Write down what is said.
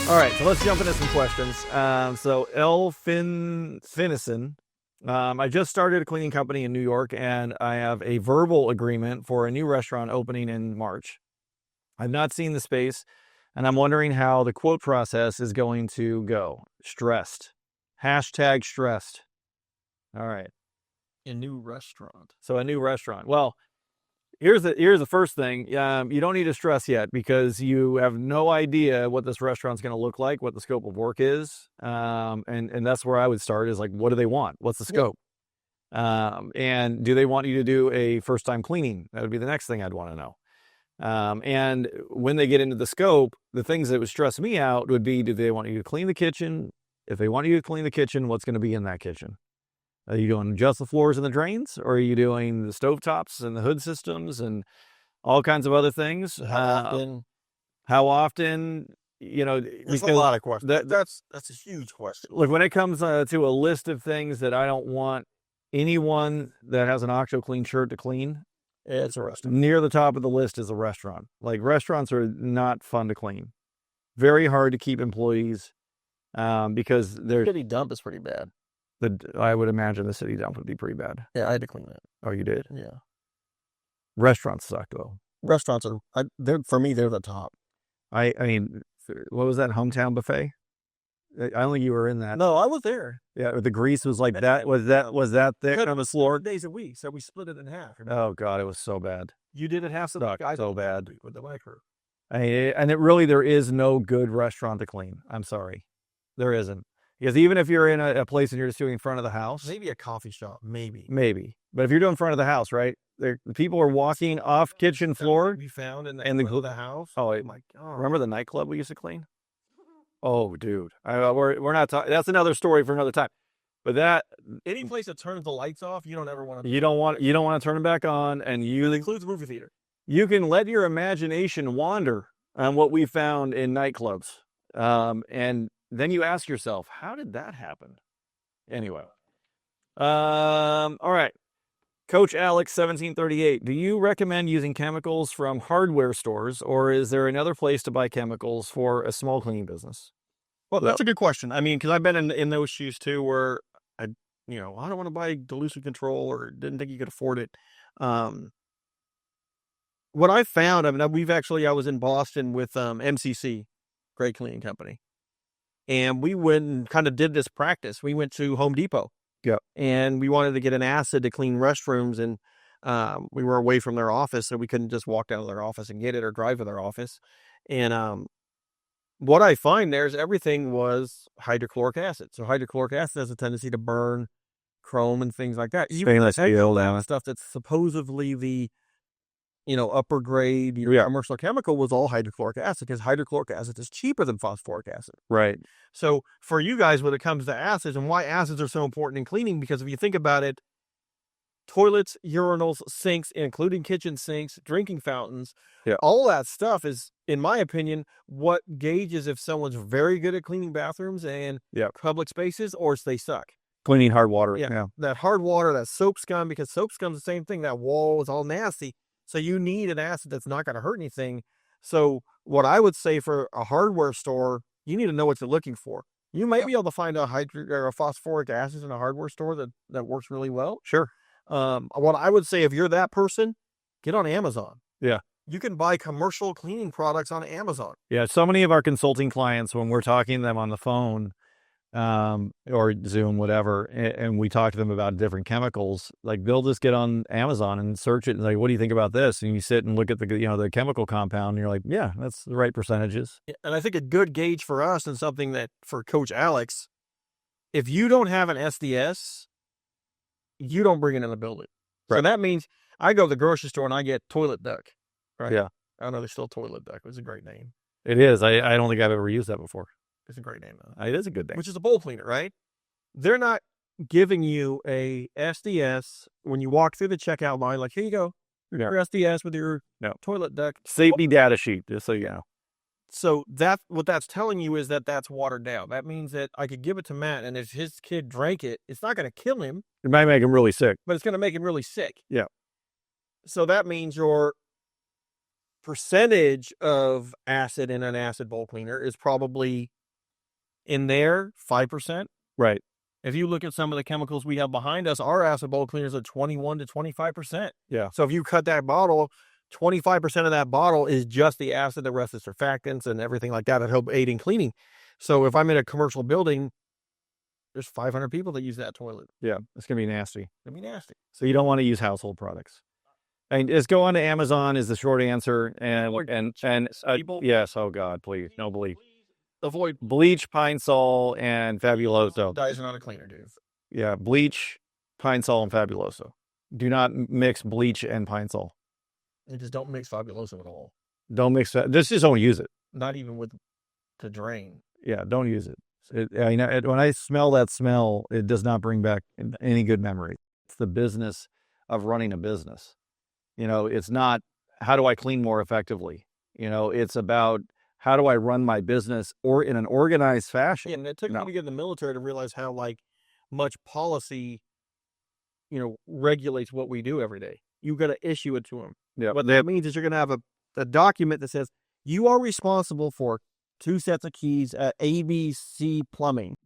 All right, so let's jump into some questions. So Finnison, I just started a cleaning company in New York, and I have a verbal agreement for a new restaurant opening in March. I've not seen the space, and I'm wondering how the quote process is going to go. Stressed. Hashtag stressed. All right. A new restaurant. So a new restaurant. Well, here's the first thing. You don't need to stress yet because you have no idea what this restaurant's going to look like, what the scope of work is, and that's where I would start. Is like, what do they want? What's the scope? And do they want you to do a first-time cleaning? That would be the next thing I'd want to know. And when they get into the scope, the things that would stress me out would be: do they want you to clean the kitchen? If they want you to clean the kitchen, what's going to be in that kitchen? Are you doing just the floors and the drains, or are you doing the stovetops and the hood systems and all kinds of other things? How often? You know, there's a lot of questions. That's a huge question. Look, when it comes to a list of things that I don't want anyone that has an OxoClean shirt to clean, it's a restaurant. Near the top of the list is a restaurant. Like, restaurants are not fun to clean. Very hard to keep employees because there's... City dump is pretty bad. I would imagine the city dump would be pretty bad. Yeah, I had to clean that. Oh, you did? Yeah. Restaurants suck, though. Restaurants are, for me, they're the top. I mean, what was that, Hometown Buffet? I don't think you were in that. No, I was there. Yeah, the grease was like that. Was that thick on the floor? 4 days a week, so we split it in half. Oh, God, it was so bad. You did it half the guys so bad. With the micro. And there is no good restaurant to clean. I'm sorry. There isn't. Because even if you're in a place and you're just doing in front of the house. Maybe a coffee shop, maybe. But if you're doing front of the house, right? The people are walking off kitchen floor. We found in the house. Oh my God. Remember the nightclub we used to clean? Oh, dude. We're not talking. That's another story for another time. But that... Any place that turns the lights off, you don't ever want to... You don't want to turn them back on. And it includes movie theater. You can let your imagination wander on what we found in nightclubs. And then you ask yourself, how did that happen? Anyway. All right. Coach Alex 1738, do you recommend using chemicals from hardware stores, or is there another place to buy chemicals for a small cleaning business? Well, that's a good question. I mean, because I've been in those shoes too, where I don't want to buy dilution control or didn't think you could afford it. What I found, I mean, I was in Boston with MCC, great cleaning company. And we went and kind of did this practice. We went to Home Depot. Yeah. And we wanted to get an acid to clean restrooms. And we were away from their office, so we couldn't just walk down to their office and get it or drive to their office. And what I find there is everything was hydrochloric acid. So hydrochloric acid has a tendency to burn chrome and things like that. Stainless steel stuff that's supposedly the upper grade, commercial chemical was all hydrochloric acid, because hydrochloric acid is cheaper than phosphoric acid. Right. So for you guys, when it comes to acids and why acids are so important in cleaning, because if you think about it, toilets, urinals, sinks, including kitchen sinks, drinking fountains, all that stuff is, in my opinion, what gauges if someone's very good at cleaning bathrooms and public spaces, or if they suck. Cleaning hard water. Yeah. That hard water, that soap scum, because soap scum's the same thing. That wall is all nasty. So you need an acid that's not going to hurt anything. So what I would say for a hardware store, you need to know what you're looking for. You might be able to find a phosphoric acid in a hardware store that works really well. Sure. What I would say, if you're that person, get on Amazon. Yeah. You can buy commercial cleaning products on Amazon. Yeah. So many of our consulting clients, when we're talking to them on the phone, or Zoom, whatever, and we talk to them about different chemicals, like they'll just get on Amazon and search it and like, what do you think about this? And you sit and look at the chemical compound and you're like, yeah, that's the right percentages. And I think a good gauge for us, and something that for Coach Alex, if you don't have an SDS, you don't bring it in the building. Right. So that means I go to the grocery store and I get toilet duck. Right. Yeah. I don't know, there's still toilet duck. It was a great name. It is. I don't think I've ever used that before. It's a great name, though. It is a good name. Which is a bowl cleaner, right? They're not giving you a SDS when you walk through the checkout line, like, here you go, your SDS with your toilet duck. Safety data sheet, just so you know. So what that's telling you is that that's watered down. That means that I could give it to Matt, and if his kid drank it, it's not going to kill him. It might make him really sick. But it's going to make him really sick. Yeah. So that means your percentage of acid in an acid bowl cleaner is probably in there 5%. Right. If you look at some of the chemicals we have behind us, our acid bowl cleaners are 21 to 25%. Yeah. So if you cut that bottle, 25% of that bottle is just the acid, the rest is surfactants and everything like that help aid in cleaning. So if I'm in a commercial building, there's 500 people that use that toilet. Yeah, it's gonna be nasty. It's gonna be nasty. So you don't want to use household products. And just go on to Amazon is the short answer. And yes, oh God, please, no bleach. Avoid Bleach, Pine Sol, and Fabuloso. Dyes are not a cleaner, dude. Yeah, bleach, Pine Sol, and Fabuloso. Do not mix bleach and Pine Sol. And just don't mix Fabuloso at all. Don't mix that. Just don't use it. Not even with to drain. Yeah, don't use it. When I smell that smell, it does not bring back any good memory. It's the business of running a business. It's not how do I clean more effectively. It's about how do I run my business or in an organized fashion. Yeah, and it took me to get in the military to realize how much policy, regulates what we do every day. You got to issue it to them. Yeah. What that means is you're going to have a document that says you are responsible for 2 sets of keys at ABC Plumbing.